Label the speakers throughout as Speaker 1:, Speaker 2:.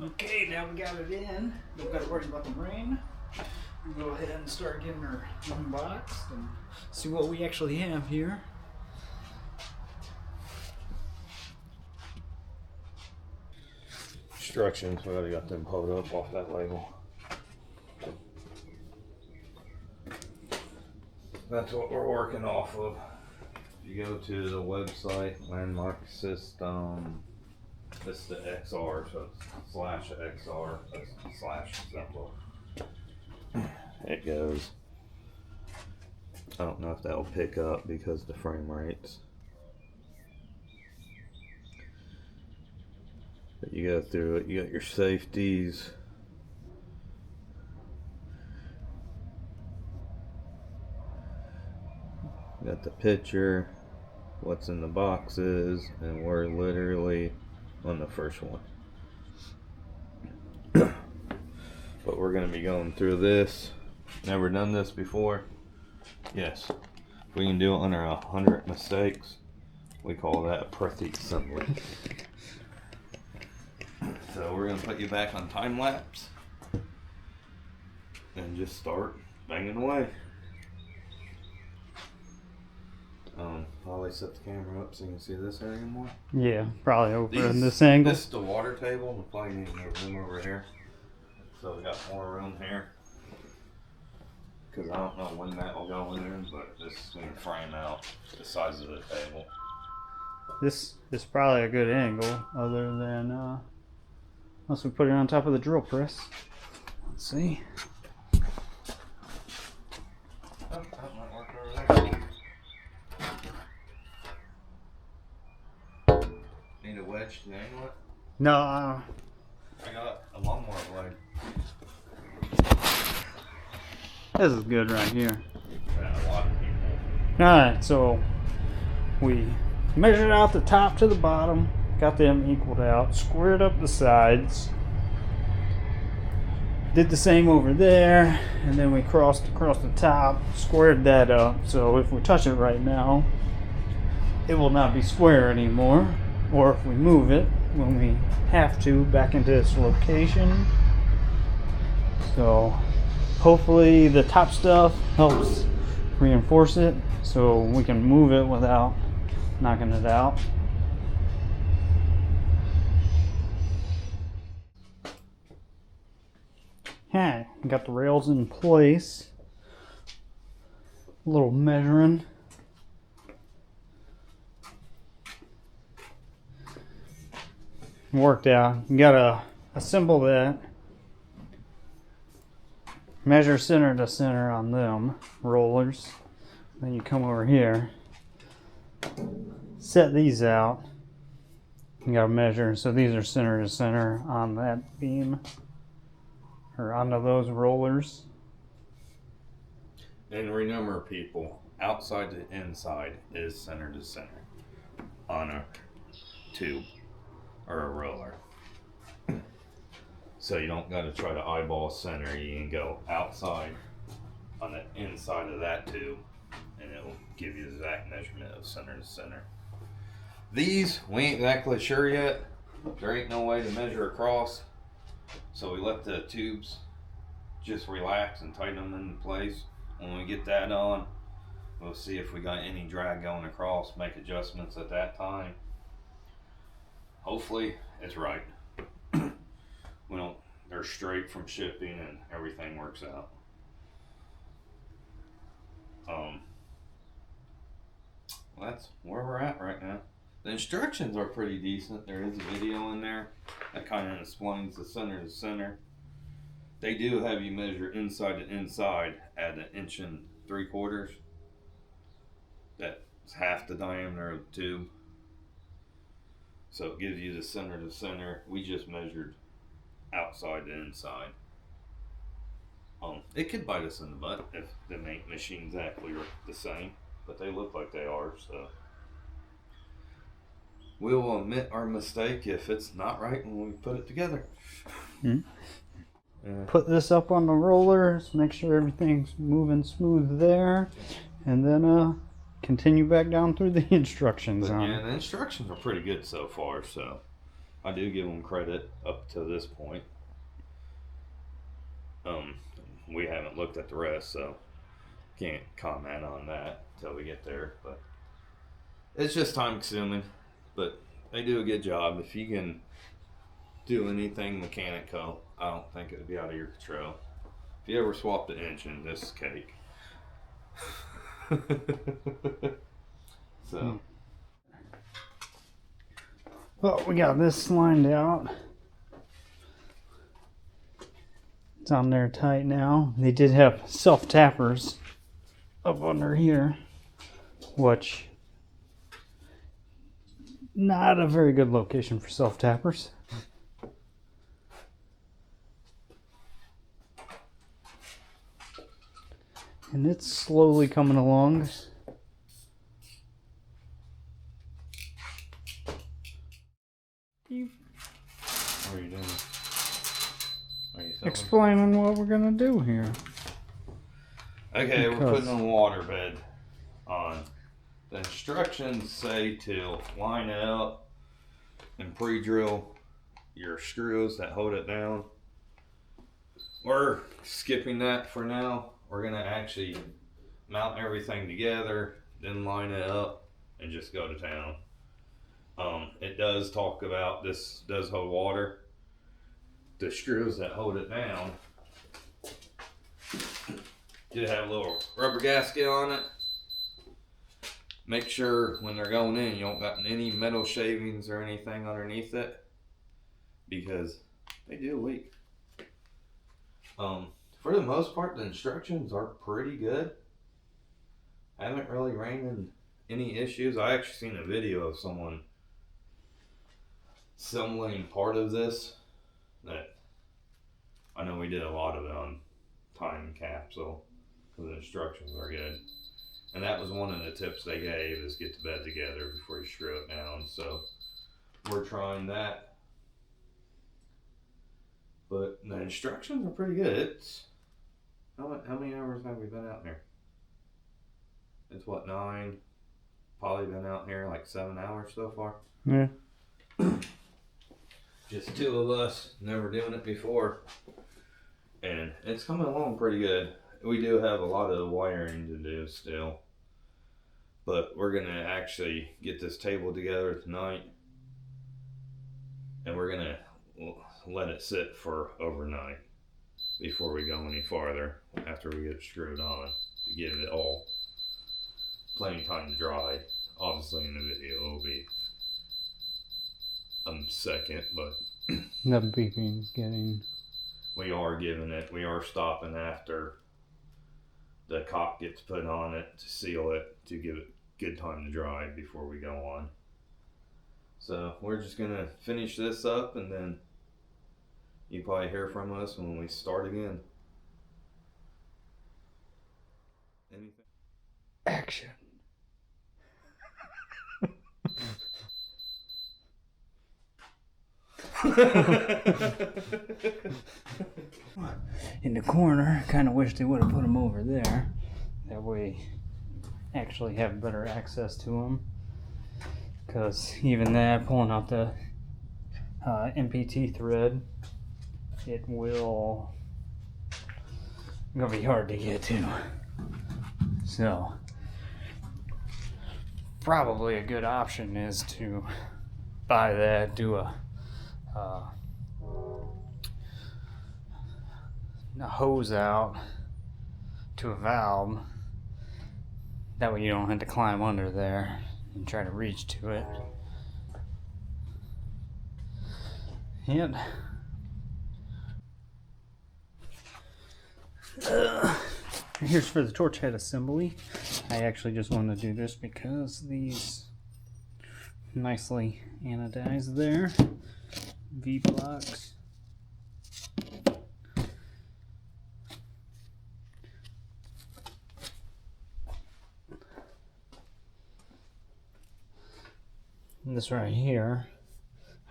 Speaker 1: Okay, now we got it in. Don't got to worry about the rain. We'll go ahead and start getting her unboxed and see what we actually have here.
Speaker 2: Instructions, we already got them pulled up off that label. That's what we're working off of. If you go to the website, Langmuir System, it's the XR, so it's /XR, slash symbol. It goes. I don't know if that'll pick up because the frame rates. But you go through it, you got your safeties. You got the picture, what's in the boxes, and we're literally on the first one. But we're going to be going through this. Never done this before? Yes. If we can do it under 100 mistakes, we call that a pretty assembly. So we're going to put you back on time lapse and just start banging away. Probably set the camera up so you can see this area more.
Speaker 1: Yeah, probably over in this angle.
Speaker 2: This is the water table. We probably need more room over here. So we got more room here. Because I don't know when that will go in there, but this is going to frame out the size of the table.
Speaker 1: This is probably a good angle, other than unless we put it on top of the drill press. Let's see.
Speaker 2: Oh, that might work over there. Need a wedge to angle it?
Speaker 1: No,
Speaker 2: I got a Langmuir blade.
Speaker 1: this is good right here.
Speaker 2: Yeah, a lot of people.
Speaker 1: Alright, so we measured out the top to the bottom, got them equaled out, squared up the sides, did the same over there, and then we crossed across the top, squared that up. So if we touch it right now, it will not be square anymore. Or if we move it when we have to back into its location. So hopefully the top stuff helps reinforce it so we can move it without knocking it out. Okay, got the rails in place. A little measuring. Worked out. You gotta assemble that. Measure center to center on them rollers. Then you come over here. Set these out. You gotta measure. So these are center to center on that beam. Or onto those rollers.
Speaker 2: And remember, people, outside to inside is center to center on a tube or a roller. So you don't got to try to eyeball center. You can go outside on the inside of that tube and it will give you the exact measurement of center to center. These, we ain't exactly sure yet. There ain't no way to measure across. So we let the tubes just relax and tighten them into place. When we get that on, we'll see if we got any drag going across, make adjustments at that Hopefully it's right. Well, they're straight from shipping and everything works out. Well, that's where we're at right now. The instructions are pretty decent. There is a video in there that kind of explains the center to center. They do have you measure inside to inside at 1 3/4 inches. That's half the diameter of the tube. So it gives you the center to center. We just measured outside to inside. It could bite us in the butt if the machines actually are the same, but they look like they are, so. We'll admit our mistake if it's not right when we put it together.
Speaker 1: Put this up on the rollers, make sure everything's moving smooth there, and then continue back down through the instructions.
Speaker 2: Yeah, the instructions are pretty good so far, so I do give them credit up to this point. We haven't looked at the rest, so can't comment on that until we get there. But it's just time consuming, but they do a good job. If you can do anything mechanical, I don't think it would be out of your control. If you ever swap the engine, this is cake. So.
Speaker 1: Well, we got this lined out. It's on there tight now. They did have self-tappers up under here, which not a very good location for self-tappers. And it's slowly coming along.
Speaker 2: What are you doing? Are you
Speaker 1: Explaining what we're gonna do here.
Speaker 2: Okay, we're putting a water bed on. The instructions say to line it up and pre-drill your screws that hold it down. We're skipping that for now. We're gonna actually mount everything together, then line it up, and just go to town. It does talk about this does hold water. The screws that hold it down do have a little rubber gasket on it. Make sure when they're going in, you don't got any metal shavings or anything underneath it, because they do leak. For the most part, the instructions are pretty good. I haven't really ran into any issues. I actually seen a video of someone assembling part of this that I know we did a lot of it on time capsule because the instructions are good. And that was one of the tips they gave, is get the bed together before you screw it down. So we're trying that. But the instructions are pretty good. It's how many hours have we been out here? It's what, 9? Probably been out here like 7 hours so far.
Speaker 1: Yeah.
Speaker 2: Just 2 of us, never doing it before. And it's coming along pretty good. We do have a lot of wiring to do still. But we're going to actually get this table together tonight. And we're going to let it sit for overnight before we go any farther, after we get it screwed on, to give it all plenty of time to dry. Obviously in the video it will be a second, but
Speaker 1: the beeping is getting...
Speaker 2: we are stopping after the caulk gets put on it to seal it, to give it good time to dry before we go on. So we're just gonna finish this up, and then you probably hear from us when we start again. Anything?
Speaker 1: Action. In the corner, kind of wish they would have put them over there. That way, actually have better access to them. Because even that, pulling out the MPT thread, it will gonna be hard to get to. So, probably a good option is to buy that, do a hose out to a valve. That way you don't have to climb under there and try to reach to it. And here's for the torch head assembly. I actually just want to do this because these nicely anodized there. V-blocks. This right here,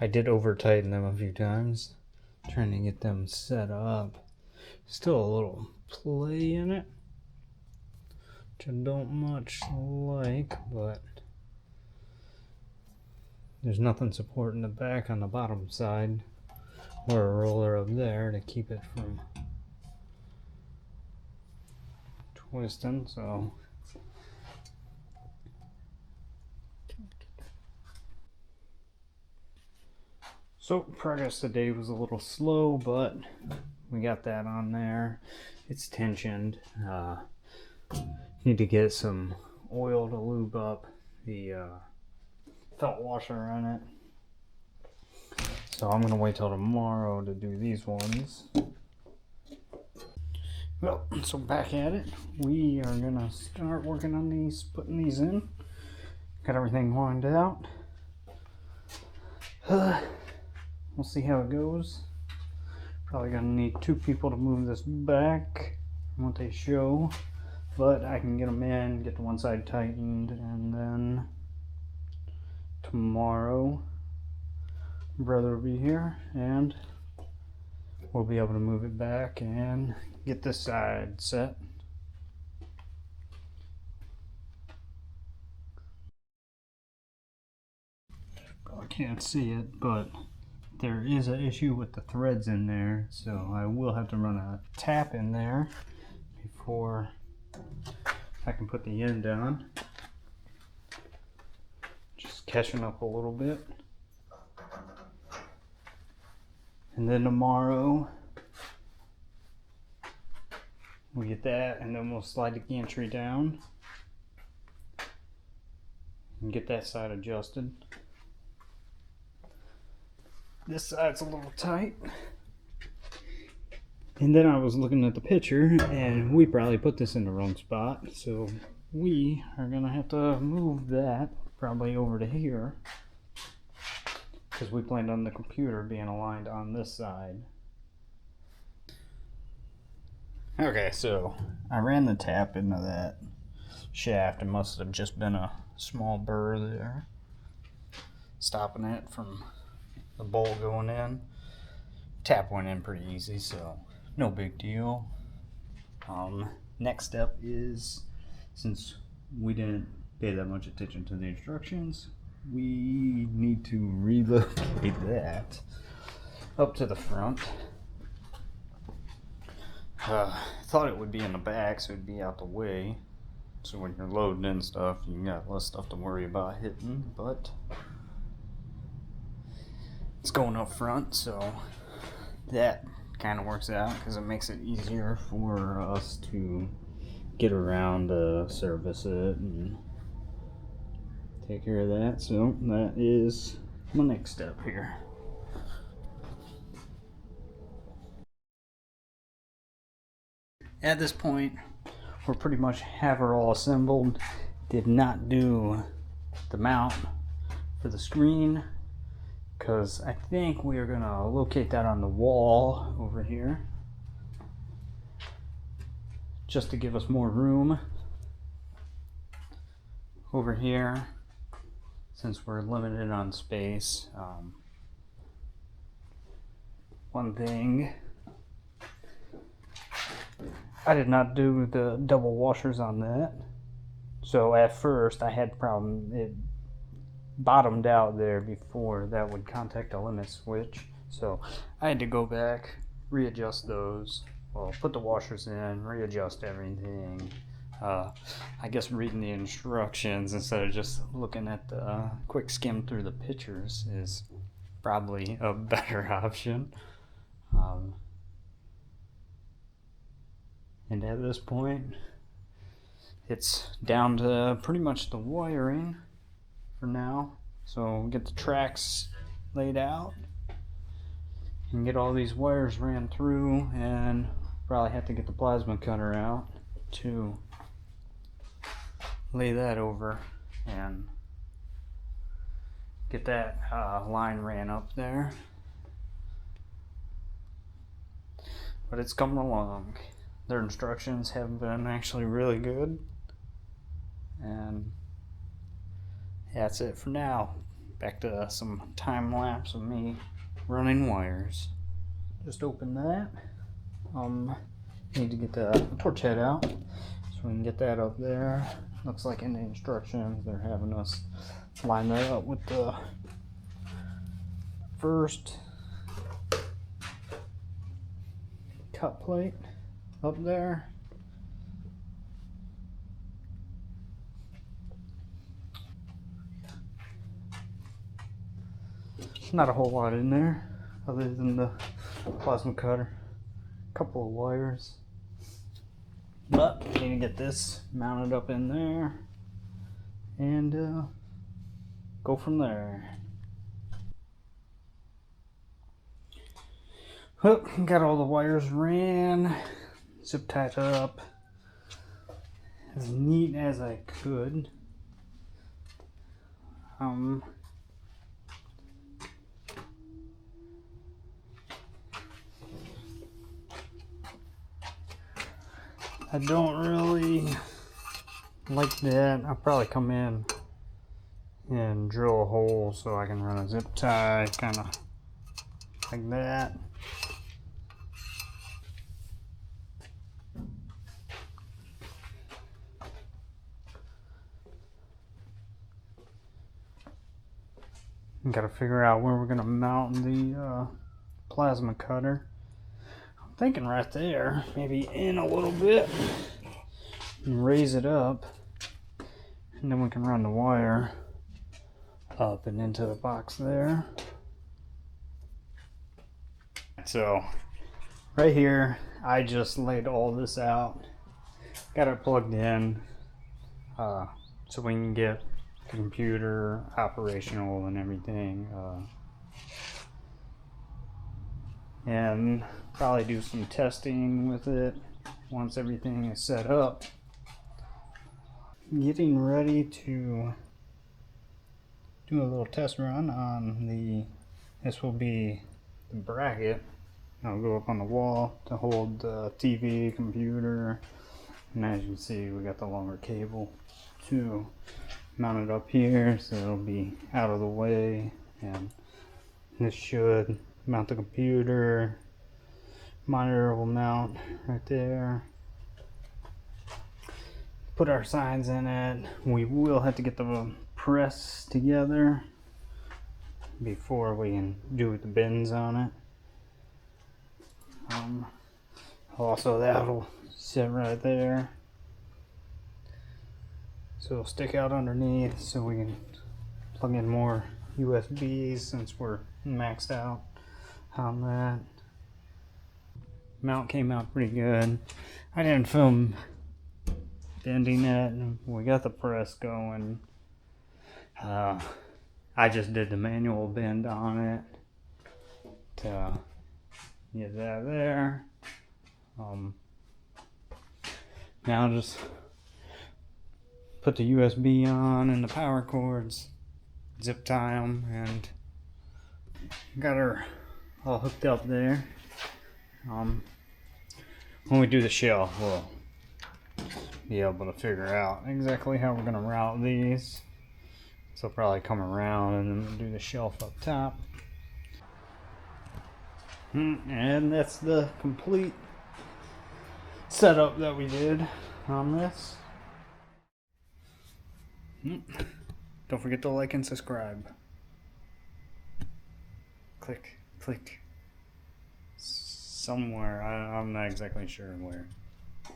Speaker 1: I did over tighten them a few times, trying to get them set up. Still a little play in it, which I don't much like, but there's nothing supporting the back on the bottom side, or a roller up there to keep it from twisting, so progress today was a little slow, but we got that on there. It's tensioned. Need to get some oil to lube up the felt washer on it. So I'm gonna wait till tomorrow to do these ones. Well, so back at it. We are gonna start working on these, putting these in. Got everything lined out. We'll see how it goes. Probably gonna need 2 people to move this back from what they show, but I can get them in, get the one side tightened, and then tomorrow brother will be here and we'll be able to move it back and get this side set. I can't see it, but there is an issue with the threads in there, so I will have to run a tap in there before I can put the end on. Just catching up a little bit. And then tomorrow we get that, and then we'll slide the gantry down and get that side adjusted. This side's a little tight. And then I was looking at the picture and we probably put this in the wrong spot, so we are gonna have to move that probably over to here because we planned on the computer being aligned on this side. Okay, so I ran the tap into that shaft. It must have just been a small burr there stopping it from the bowl going in. Tap went in pretty easy, so no big deal. Next step is, since we didn't pay that much attention to the instructions, we need to relocate that up to the front. Thought it would be in the back, so it'd be out the way, so when you're loading in stuff you got less stuff to worry about hitting, but it's going up front, so that kind of works out because it makes it easier for us to get around to service it and take care of that. So that is my next step here. At this point, we're pretty much have her all assembled. Did not do the mount for the screen because I think we are gonna locate that on the wall over here just to give us more room over here since we're limited on space. One thing, I did not do the double washers on that, so at first I had problem. It bottomed out there before that would contact a limit switch, so I had to go back, readjust those, well, put the washers in, readjust everything. I guess reading the instructions instead of just looking at the quick skim through the pictures is probably a better option. And at this point it's down to pretty much the wiring for now, so get the tracks laid out and get all these wires ran through, and probably have to get the plasma cutter out to lay that over and get that line ran up there. But it's coming along. Their instructions have been actually really good, and that's it for now. Back to some time lapse of me running wires. Just open that. Need to get the torch head out so we can get that up there. Looks like in the instructions they're having us line that up with the first cut plate up there. Not a whole lot in there other than the plasma cutter, a couple of wires, but I need to get this mounted up in there and go from there. Well, got all the wires ran, zip tied up as neat as I could. I don't really like that. I'll probably come in and drill a hole so I can run a zip tie, kind of like that. Got to figure out where we're going to mount the plasma cutter. I'm thinking right there, maybe in a little bit and raise it up, and then we can run the wire up and into the box there. So right here, I just laid all this out, got it plugged in so we can get the computer operational and everything, and probably do some testing with it once everything is set up. Getting ready to do a little test run on this will be the bracket. I'll go up on the wall to hold the TV, computer, and as you can see, we got the longer cable to mount it up here, so it'll be out of the way, and this should mount the computer. Monitor will mount right there. Put our signs in it. We will have to get the press together before we can do the bins on it. Also, that'll sit right there, so it'll stick out underneath so we can plug in more USBs since we're maxed out on that. Mount came out pretty good. I didn't film bending it. We got the press going. I just did the manual bend on it to get that there. Now just put the USB on and the power cords, zip tie them, and got her all hooked up there. When we do the shell, we'll be able to figure out exactly how we're going to route these. So I'll probably come around and then we'll do the shelf up top. And that's the complete setup that we did on this. Don't forget to like and subscribe. Click somewhere. I'm not exactly sure where.